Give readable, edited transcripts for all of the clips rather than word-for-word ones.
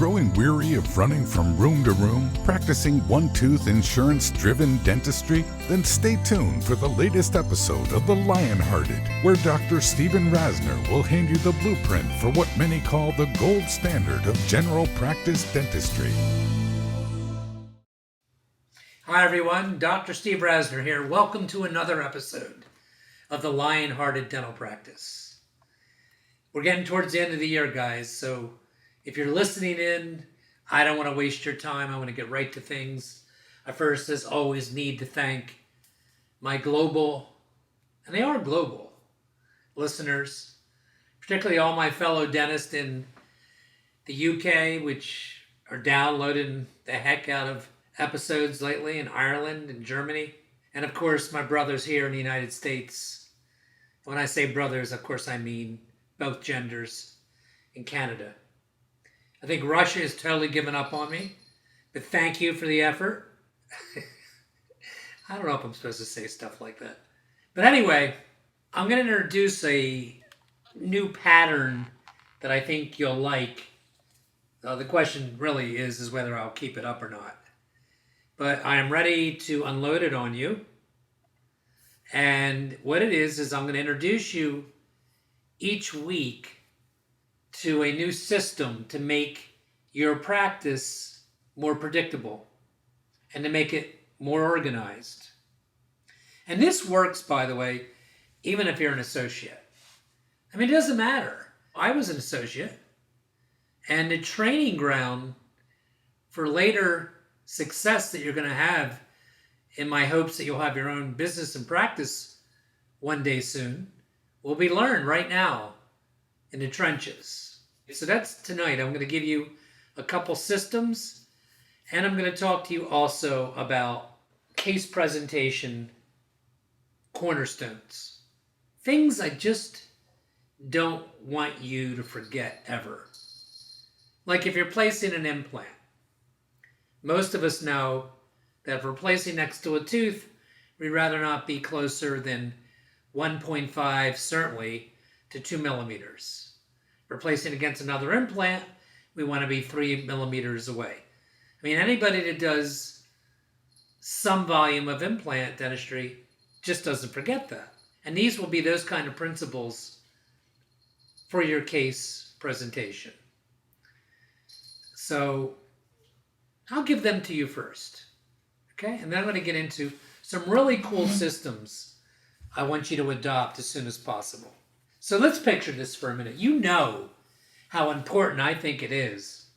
growing weary of running from room to room, practicing one-tooth insurance-driven dentistry? Then stay tuned for the latest episode of The Lionhearted, where Dr. Stephen Rasner will hand you the blueprint for what many call the gold standard of general practice dentistry. Hi everyone, Dr. Steve Rasner here. Welcome to another episode of The Lionhearted Dental Practice. We're getting towards the end of the year, guys, so if you're listening in, I don't want to waste your time. I want to get right to things. I first, as always, need to thank my global, and they are global, listeners, particularly all my fellow dentists in the UK, which are downloading the heck out of episodes lately, in Ireland and Germany, and of course my brothers here in the United States. When I say brothers, of course I mean both genders in Canada. I think Russia has totally given up on me, but thank you for the effort. I don't know if I'm supposed to say stuff like that. But anyway, I'm going to introduce a new pattern that I think you'll like. The question really is whether I'll keep it up or not. But I am ready to unload it on you. And what it is I'm going to introduce you each week to a new system to make your practice more predictable and to make it more organized. And this works, by the way, even if you're an associate. I mean, it doesn't matter. I was an associate, and the training ground for later success that you're going to have, in my hopes that you'll have your own business and practice one day soon, will be learned right now in the trenches. So that's tonight. I'm going to give you a couple systems, and I'm going to talk to you also about case presentation cornerstones. Things I just don't want you to forget ever. Like if you're placing an implant, most of us know that if we're placing next to a tooth, we'd rather not be closer than 1.5, certainly, to 2 millimeters. If we're placing against another implant, we want to be 3 millimeters away. I mean, anybody that does some volume of implant dentistry just doesn't forget that. And these will be those kind of principles for your case presentation. So I'll give them to you first, okay? And then I'm going to get into some really cool systems I want you to adopt as soon as possible. So let's picture this for a minute. You know how important I think it is.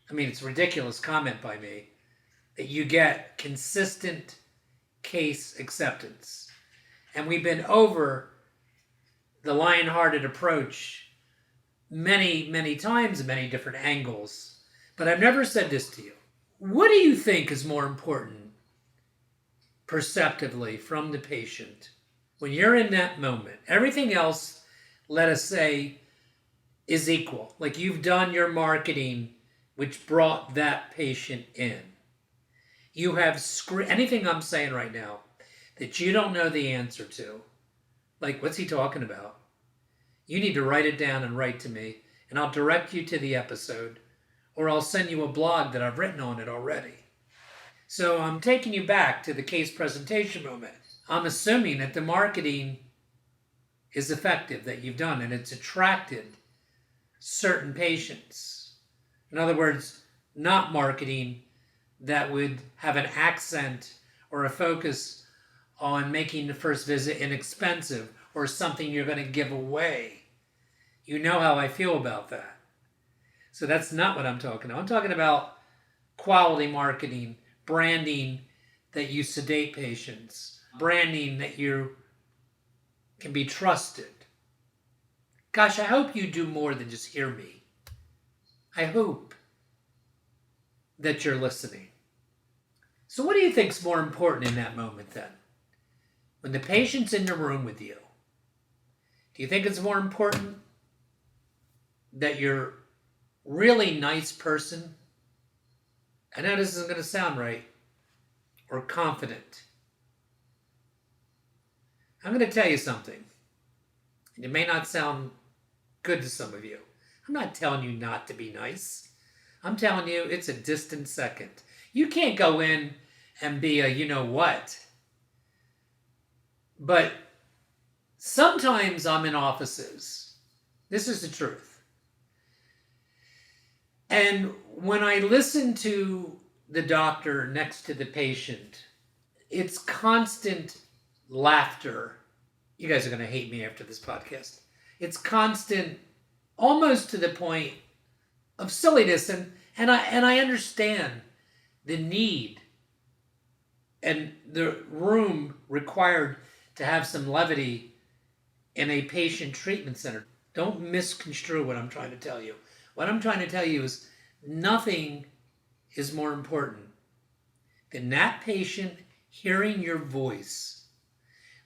I mean, it's a ridiculous comment by me that you get consistent case acceptance. And we've been over the Lionhearted approach many, many times in many different angles. But I've never said this to you. What do you think is more important perceptively from the patient when you're in that moment? Everything else, let us say, is equal. Like you've done your marketing, which brought that patient in. You have anything I'm saying right now that you don't know the answer to, like what's he talking about? You need to write it down and write to me, and I'll direct you to the episode, or I'll send you a blog that I've written on it already. So I'm taking you back to the case presentation moment. I'm assuming that the marketing is effective, that you've done, and it's attracted certain patients. In other words, not marketing that would have an accent or a focus on making the first visit inexpensive or something you're going to give away. You know how I feel about that. So that's not what I'm talking about. I'm talking about quality marketing, branding that you sedate patients, branding that you can be trusted. Gosh, I hope you do more than just hear me. I hope that you're listening. So what do you think is more important in that moment then? When the patient's in the room with you, do you think it's more important that you're really nice person? I know this isn't going to sound right, or confident. I'm going to tell you something. And it may not sound good to some of you. I'm not telling you not to be nice. I'm telling you, it's a distant second. You can't go in and be a you know what. But sometimes I'm in offices. This is the truth. And when I listen to the doctor next to the patient, it's constant laughter. You guys are going to hate me after this podcast. It's constant, almost to the point of silliness, and I understand the need and the room required to have some levity in a patient treatment center. Don't misconstrue what I'm trying to tell you. What I'm trying to tell you is nothing is more important than that patient hearing your voice,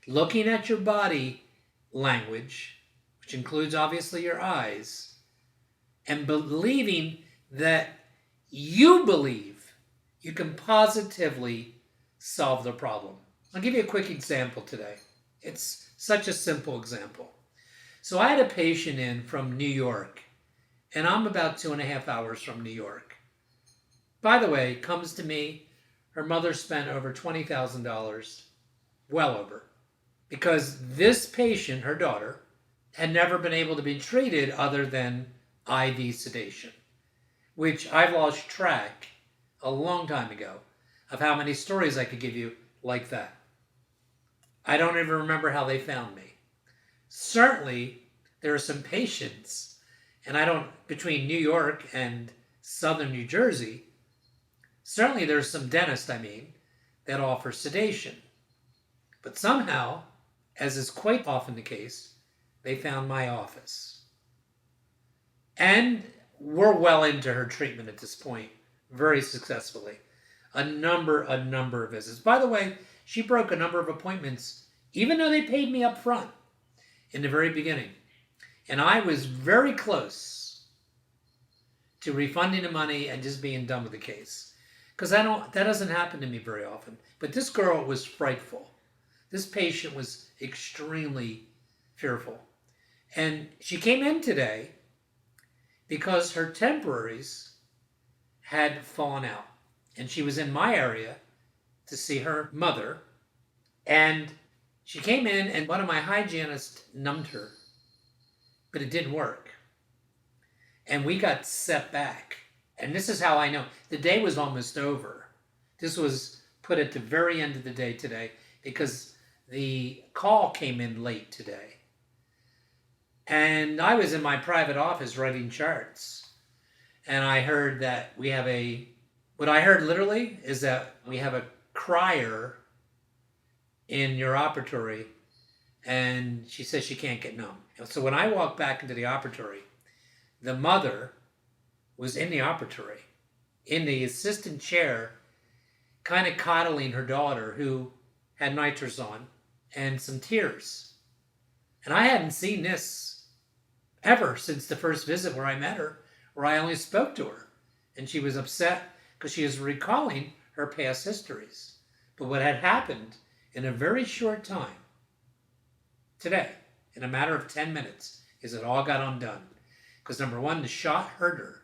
looking at your body language, which includes obviously your eyes, and believing that you believe you can positively solve the problem. I'll give you a quick example today. It's such a simple example. So I had a patient in from New York, and I'm about 2.5 hours from New York. By the way, comes to me, her mother spent over $20,000, well over, because this patient, her daughter, had never been able to be treated other than IV sedation, which I've lost track a long time ago of how many stories I could give you like that. I don't even remember how they found me. Certainly, there are some patients, and between New York and southern New Jersey, certainly there's some dentists, that offer sedation. But somehow, as is quite often the case, they found my office. And we're well into her treatment at this point, very successfully. A number of visits. By the way, she broke a number of appointments, even though they paid me up front in the very beginning. And I was very close to refunding the money and just being done with the case. Because that doesn't happen to me very often. But this girl was frightful. This patient was extremely fearful. And she came in today because her temporaries had fallen out. And she was in my area to see her mother. And she came in and one of my hygienists numbed her. But it didn't work. And we got set back. And this is how I know. The day was almost over. This was put at the very end of the day today because the call came in late today. And I was in my private office writing charts. And I heard that what I heard literally is that we have a crier in your operatory, and she says she can't get numb. So when I walked back into the operatory, the mother was in the operatory, in the assistant chair, kind of coddling her daughter who had nitrous on and some tears. And I hadn't seen this ever since the first visit where I met her, where I only spoke to her. And she was upset because she was recalling her past histories. But what had happened in a very short time, today, in a matter of 10 minutes, is it all got undone. Because number one, the shot hurt her.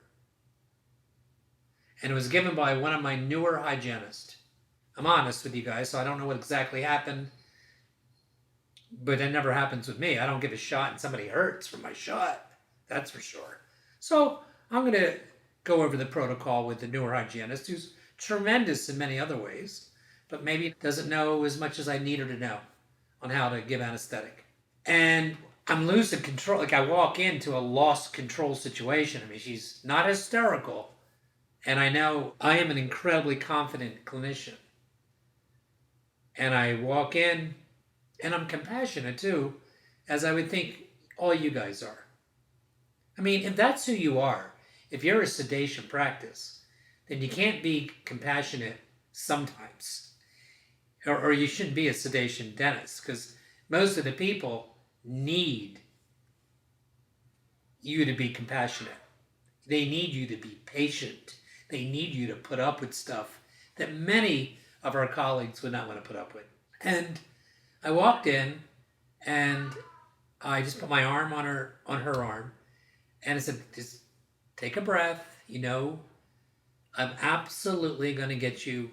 And it was given by one of my newer hygienists. I'm honest with you guys, so I don't know what exactly happened. But it never happens with me. I don't give a shot and somebody hurts from my shot. That's for sure. So I'm going to go over the protocol with the newer hygienist, who's tremendous in many other ways, but maybe doesn't know as much as I need her to know on how to give anesthetic. And I'm losing control. Like I walk into a lost control situation. She's not hysterical. And I know I am an incredibly confident clinician. And I walk in, and I'm compassionate too, as I would think all you guys are. If that's who you are, if you're a sedation practice, then you can't be compassionate sometimes. Or you shouldn't be a sedation dentist, because most of the people need you to be compassionate. They need you to be patient. They need you to put up with stuff that many of our colleagues would not want to put up with. And I walked in, and I just put my arm on her arm, and I said, just take a breath. I'm absolutely going to get you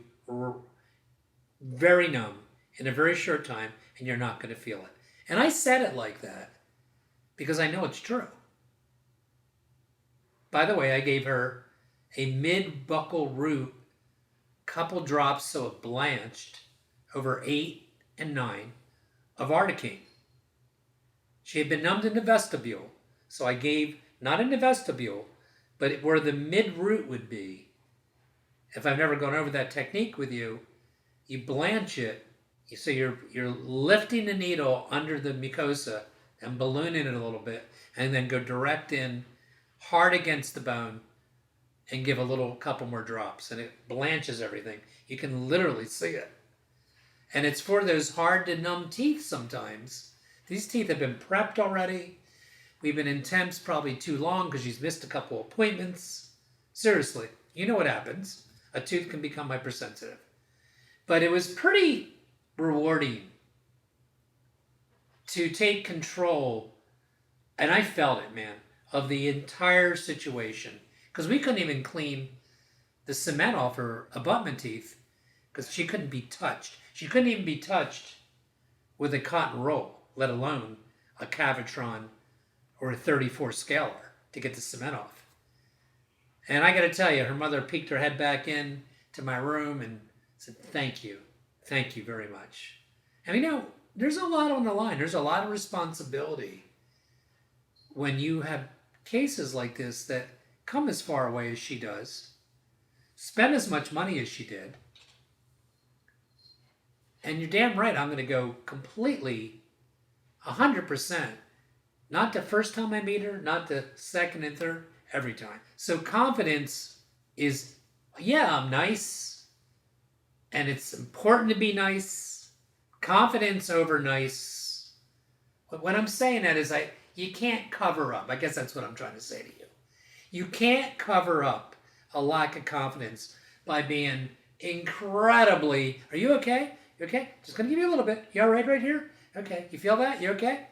very numb in a very short time, and you're not going to feel it. And I said it like that because I know it's true. By the way, I gave her a mid-buccal root, couple drops so it blanched, over 8 and 9 of articaine. She had been numbed in the vestibule, so I gave, not in the vestibule, but where the mid-root would be. If I've never gone over that technique with you, you blanch it, so you're lifting the needle under the mucosa and ballooning it a little bit, and then go direct in, hard against the bone, and give a little couple more drops, and it blanches everything. You can literally see it. And it's for those hard to numb teeth sometimes. These teeth have been prepped already. We've been in temps probably too long because she's missed a couple appointments. Seriously, you know what happens. A tooth can become hypersensitive. But it was pretty rewarding to take control, and I felt it, man, of the entire situation. Because we couldn't even clean the cement off her abutment teeth because she couldn't be touched. She couldn't even be touched with a cotton roll, let alone a Cavitron or a 34 scaler to get the cement off. And I got to tell you, her mother peeked her head back in to my room and said, thank you very much. And you know, there's a lot on the line. There's a lot of responsibility when you have cases like this that come as far away as she does, spend as much money as she did, and you're damn right I'm going to go completely 100%, not the first time I meet her, not the second and third, every time. So confidence is, yeah, I'm nice, and it's important to be nice. Confidence over nice. But what I'm saying that is you can't cover up. I guess that's what I'm trying to say to you. You can't cover up a lack of confidence by being incredibly, are you okay? You okay? Just going to give you a little bit. You all right here? Okay. You feel that? You okay?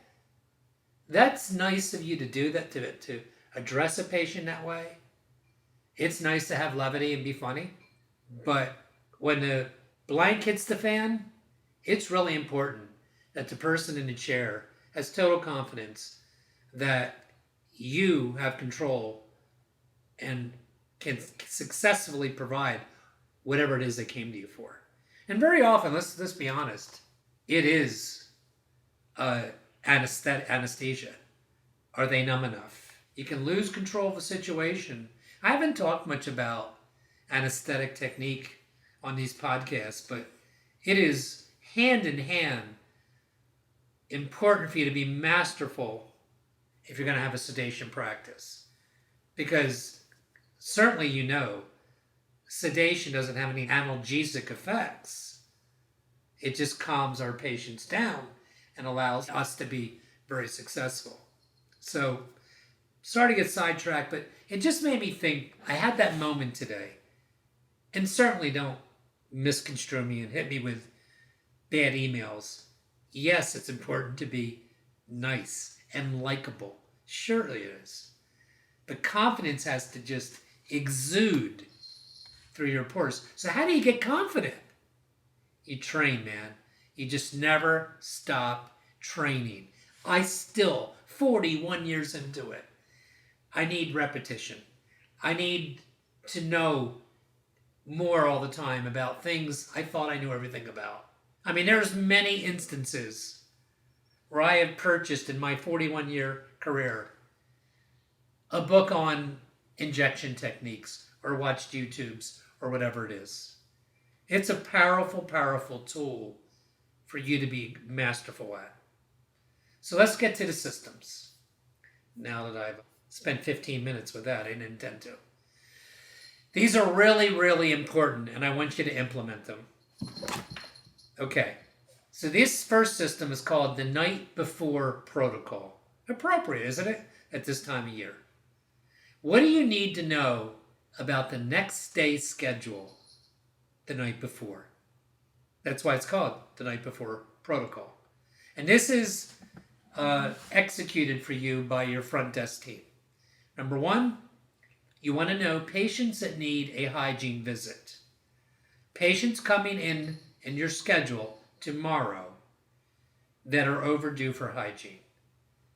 That's nice of you to do that, to address a patient that way. It's nice to have levity and be funny. But when the blank hits the fan, it's really important that the person in the chair has total confidence that you have control and can successfully provide whatever it is they came to you for. And very often, let's be honest, it is anesthesia. Are they numb enough? You can lose control of a situation. I haven't talked much about anesthetic technique on these podcasts, but it is hand in hand important for you to be masterful if you're going to have a sedation practice. Because certainly you know, sedation doesn't have any analgesic effects. It just calms our patients down and allows us to be very successful. So, sorry to get sidetracked, but it just made me think, I had that moment today. And certainly don't misconstrue me and hit me with bad emails. Yes, it's important to be nice and likable. Surely it is. But confidence has to just exude through your pores. So how do you get confident? You train, man. You just never stop training. I still, 41 years into it, I need repetition. I need to know more all the time about things I thought I knew everything about. I mean, there's many instances where I have purchased in my 41-year career a book on injection techniques or watched YouTubes or whatever it is. It's a powerful, powerful tool for you to be masterful at. So let's get to the systems. Now that I've spent 15 minutes with that, I didn't intend to. These are really, really important, and I want you to implement them. Okay, so this first system is called the night before protocol. Appropriate, isn't it, at this time of year? What do you need to know about the next day's schedule the night before? That's why it's called the night before protocol. And this is executed for you by your front desk team. Number one, You want to know patients that need a hygiene visit. Patients coming in your schedule tomorrow that are overdue for hygiene.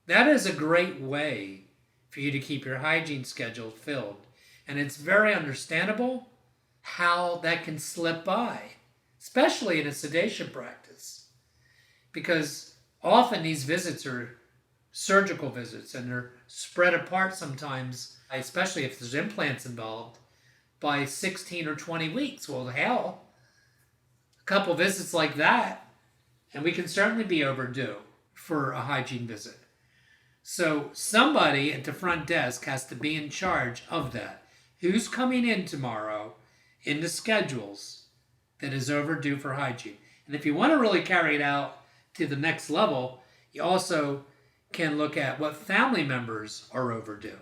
That is a great way for you to keep your hygiene schedule filled. And it's very understandable how that can slip by, especially in a sedation practice, because often these visits are surgical visits and they're spread apart sometimes, especially if there's implants involved, by 16 or 20 weeks. Well, hell, a couple visits like that, and we can certainly be overdue for a hygiene visit. So somebody at the front desk has to be in charge of that. Who's coming in tomorrow in the schedules that is overdue for hygiene? And if you want to really carry it out to the next level, you also can look at what family members are overdue.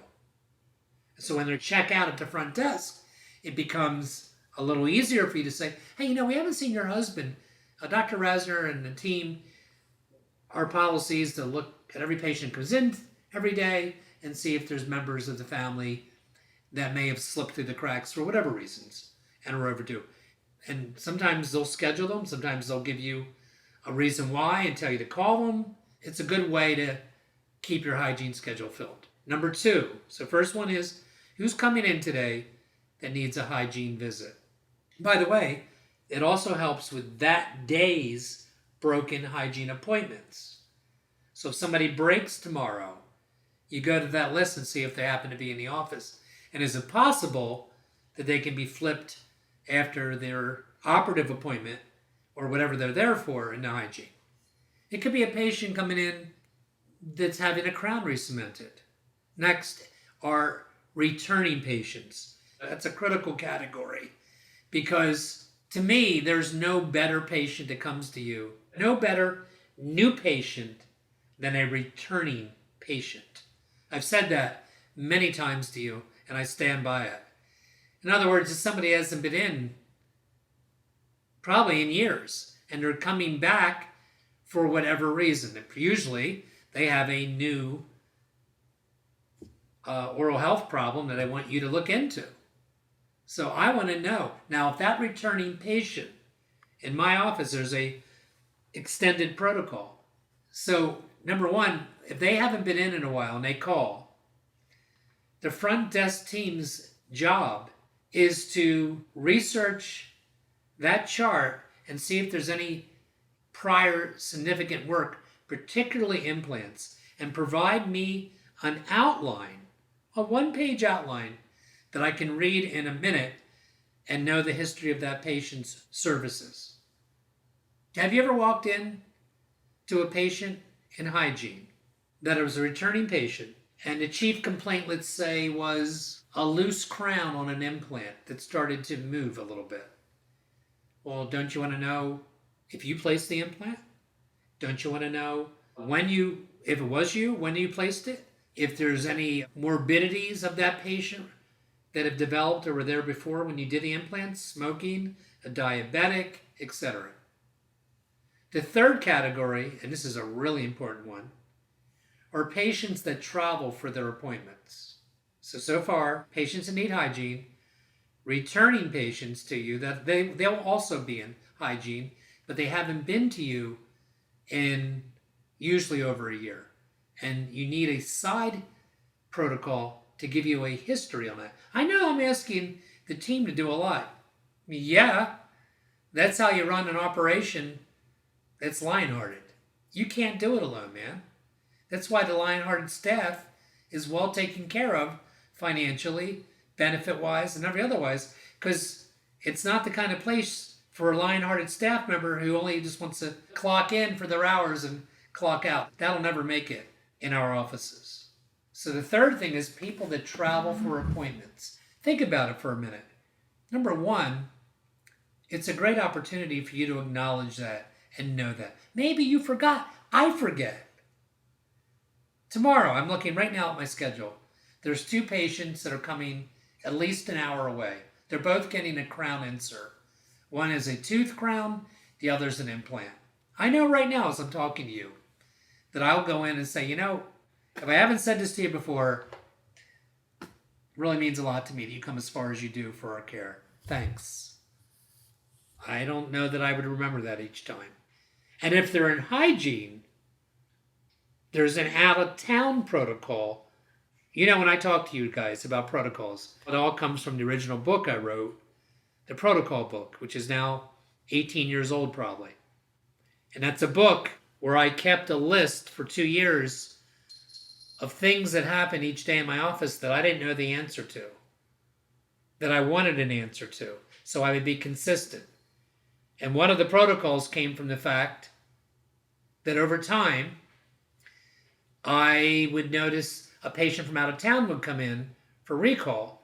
So when they check out at the front desk, it becomes a little easier for you to say, hey, we haven't seen your husband. Dr. Rasner and the team, our policy is to look at every patient who comes in every day and see if there's members of the family that may have slipped through the cracks for whatever reasons and are overdue. And sometimes they'll schedule them. Sometimes they'll give you a reason why and tell you to call them. It's a good way to keep your hygiene schedule filled. Number 2. So first one is, who's coming in today that needs a hygiene visit? By the way, it also helps with that day's broken hygiene appointments. So if somebody breaks tomorrow, you go to that list and see if they happen to be in the office. And is it possible that they can be flipped after their operative appointment or whatever they're there for in the hygiene? It could be a patient coming in that's having a crown re-cemented. Next are returning patients. That's a critical category because to me, there's no better patient that comes to you, no better new patient than a returning patient. I've said that many times to you, and I stand by it. In other words, if somebody hasn't been in probably in years, and they're coming back for whatever reason. Usually, they have a new oral health problem that I want you to look into. So I want to know. Now, if that returning patient, in my office, there's a extended protocol. So, number 1, if they haven't been in a while and they call, the front desk team's job is to research that chart and see if there's any prior significant work, particularly implants, and provide me an outline, a 1-page outline that I can read in a minute and know the history of that patient's services. Have you ever walked in to a patient in hygiene that was a returning patient and the chief complaint, let's say, was a loose crown on an implant that started to move a little bit? Well, don't you want to know if you placed the implant? Don't you want to know if it was you, when you placed it? If there's any morbidities of that patient that have developed or were there before when you did the implants, smoking, a diabetic, etc. The third category, and this is a really important one, are patients that travel for their appointments. So far, patients that need hygiene, returning patients to you, that they'll also be in hygiene, but they haven't been to you in usually over a year. And you need a side protocol to give you a history on that. I know I'm asking the team to do a lot. Yeah, that's how you run an operation that's Lionhearted. You can't do it alone, man. That's why the Lionhearted staff is well taken care of financially, benefit-wise, and every otherwise, because it's not the kind of place for a Lionhearted staff member who only just wants to clock in for their hours and clock out. That'll never make it in our offices. So the third thing is people that travel for appointments. Think about it for a minute. Number 1, it's a great opportunity for you to acknowledge that and know that. Maybe you forgot. I forget. Tomorrow, I'm looking right now at my schedule. There's 2 patients that are coming at least an hour away. They're both getting a crown insert. One is a tooth crown, the other's an implant. I know right now as I'm talking to you that I'll go in and say, if I haven't said this to you before, really means a lot to me that you come as far as you do for our care. Thanks. I don't know that I would remember that each time. And if they're in hygiene, there's an out-of-town protocol. You know, when I talk to you guys about protocols, it all comes from the original book I wrote, the protocol book, which is now 18 years old probably. And that's a book where I kept a list for 2 years of things that happened each day in my office that I didn't know the answer to, that I wanted an answer to, so I would be consistent. And one of the protocols came from the fact that over time, I would notice a patient from out of town would come in for recall.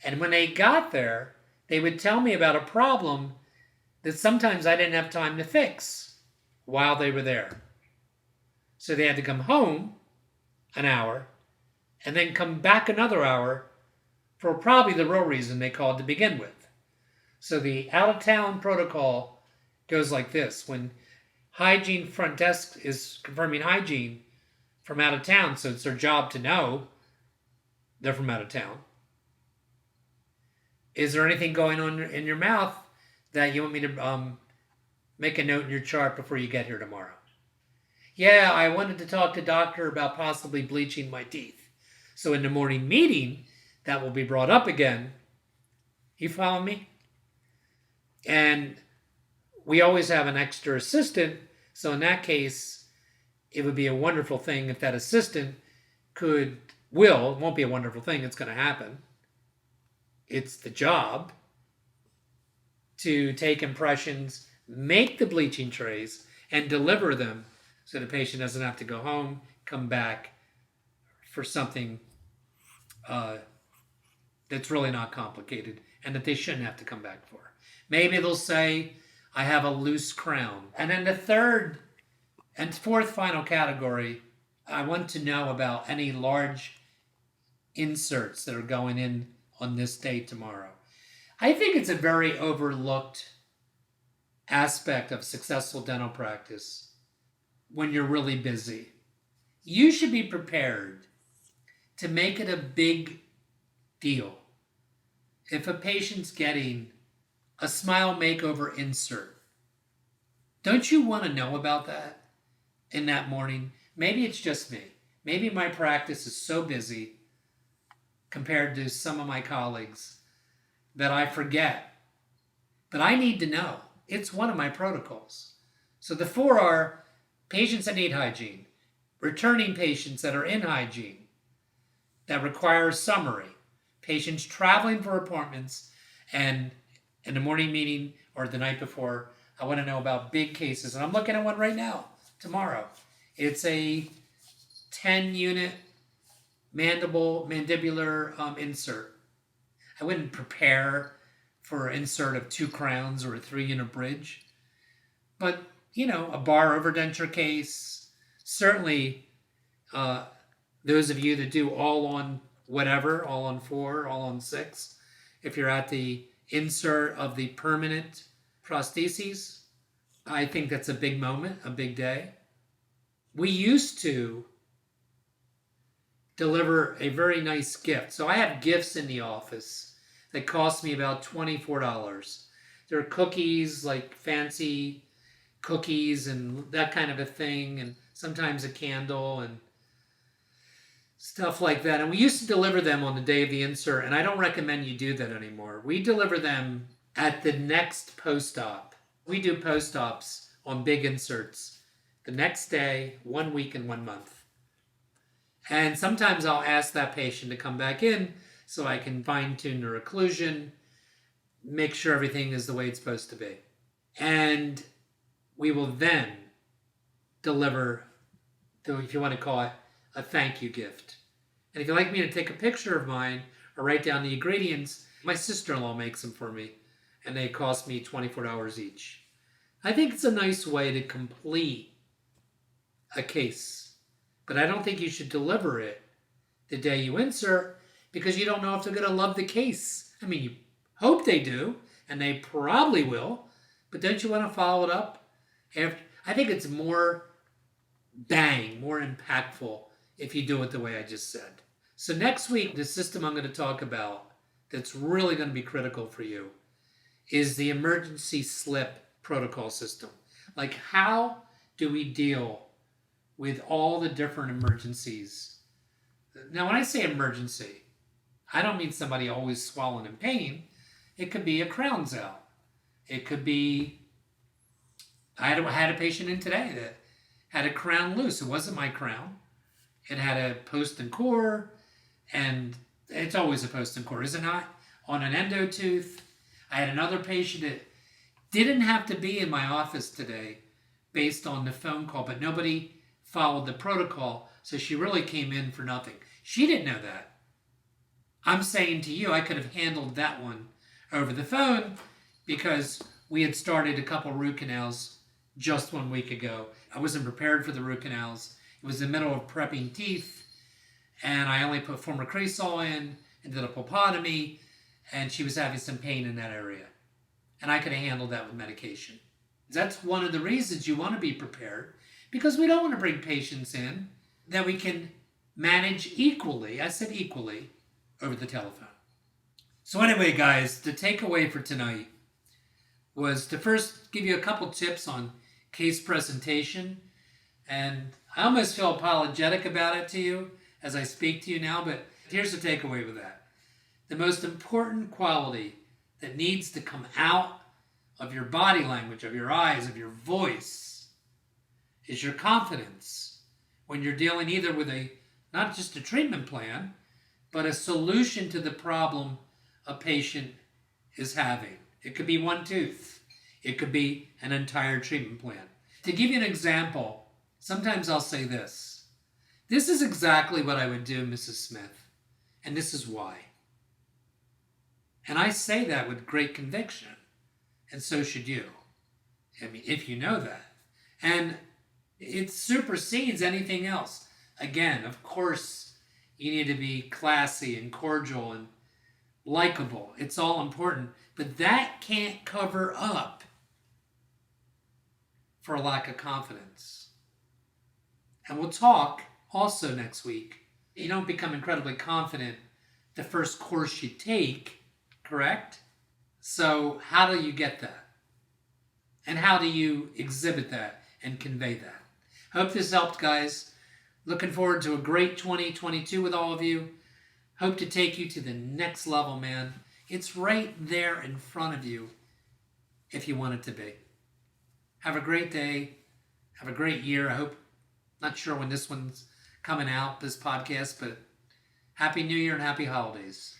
And when they got there, they would tell me about a problem that sometimes I didn't have time to fix while they were there. So they had to come home an hour and then come back another hour for probably the real reason they called to begin with. So the out-of-town protocol goes like this. When hygiene front desk is confirming hygiene from out of town, so it's their job to know they're from out of town. Is there anything going on in your mouth that you want me to make a note in your chart before you get here tomorrow? Yeah, I wanted to talk to doctor about possibly bleaching my teeth. So in the morning meeting, that will be brought up again. You follow me? And we always have an extra assistant. So in that case, it would be a wonderful thing if that assistant it won't be a wonderful thing, it's going to happen. It's the job to take impressions, make the bleaching trays, and deliver them so the patient doesn't have to go home, come back for something that's really not complicated and that they shouldn't have to come back for. Maybe they'll say, I have a loose crown. And then the third and fourth final category, I want to know about any large inserts that are going in on this day tomorrow. I think it's a very overlooked aspect of successful dental practice when you're really busy. You should be prepared to make it a big deal if a patient's getting a smile makeover insert. Don't you want to know about that in that morning? Maybe it's just me. Maybe my practice is so busy compared to some of my colleagues that I forget. But I need to know. It's one of my protocols. So the 4 are patients that need hygiene, returning patients that are in hygiene, that require a summary, patients traveling for appointments, and in the morning meeting or the night before, I want to know about big cases. And I'm looking at one right now, tomorrow. It's a 10-unit mandibular insert. I wouldn't prepare for an insert of 2 crowns or a 3-unit bridge. But, a bar overdenture case, certainly those of you that do all on whatever, all on 4, all on 6, if you're at the insert of the permanent prostheses, I think that's a big moment, a big day. We used to deliver a very nice gift. So I have gifts in the office that cost me about $24. There are cookies, like fancy cookies and that kind of a thing, and sometimes a candle and stuff like that. And we used to deliver them on the day of the insert, and I don't recommend you do that anymore. We deliver them at the next post-op. We do post-ops on big inserts the next day, 1 week, and 1 month. And sometimes I'll ask that patient to come back in so I can fine-tune their occlusion, make sure everything is the way it's supposed to be. And we will then deliver, if you want to call it, a thank you gift. And if you'd like me to take a picture of mine or write down the ingredients, my sister-in-law makes them for me, and they cost me $24 each. I think it's a nice way to complete a case, but I don't think you should deliver it the day you insert because you don't know if they're going to love the case. I mean, you hope they do, and they probably will, but don't you want to follow it up? I think it's more impactful if you do it the way I just said. So next week, the system I'm going to talk about that's really going to be critical for you is the emergency slip protocol system. Like, how do we deal with all the different emergencies? Now, when I say emergency, I don't mean somebody always swollen in pain. It could be a crown's out. It could be, I had a patient in today that had a crown loose. It wasn't my crown. It had a post and core, and it's always a post and core, is it not? On an endo tooth. I had another patient that didn't have to be in my office today based on the phone call, but nobody followed the protocol, so she really came in for nothing. She didn't know that. I'm saying to you, I could have handled that one over the phone because we had started a couple root canals just 1 week ago. I wasn't prepared for the root canals. It was the middle of prepping teeth, and I only put former cresol in and did a pulpotomy, and she was having some pain in that area. And I could have handled that with medication. That's one of the reasons you want to be prepared, because we don't want to bring patients in that we can manage equally, I said equally, over the telephone. So anyway, guys, the takeaway for tonight was to first give you a couple tips on case presentation. And I almost feel apologetic about it to you as I speak to you now, but here's the takeaway with that. The most important quality that needs to come out of your body language, of your eyes, of your voice, is your confidence when you're dealing either with not just a treatment plan, but a solution to the problem a patient is having. It could be one tooth. It could be an entire treatment plan. To give you an example, sometimes I'll say this. This is exactly what I would do, Mrs. Smith, and this is why. And I say that with great conviction, and so should you. I mean, if you know that. And it supersedes anything else. Again, of course, you need to be classy and cordial and likable. It's all important. But that can't cover up for a lack of confidence. And we'll talk also next week. You don't become incredibly confident the first course you take, correct? So how do you get that? And how do you exhibit that and convey that? Hope this helped, guys. Looking forward to a great 2022 with all of you. Hope to take you to the next level, man. It's right there in front of you if you want it to be. Have a great day. Have a great year. I hope, not sure when this one's coming out, this podcast, but Happy New Year and happy holidays.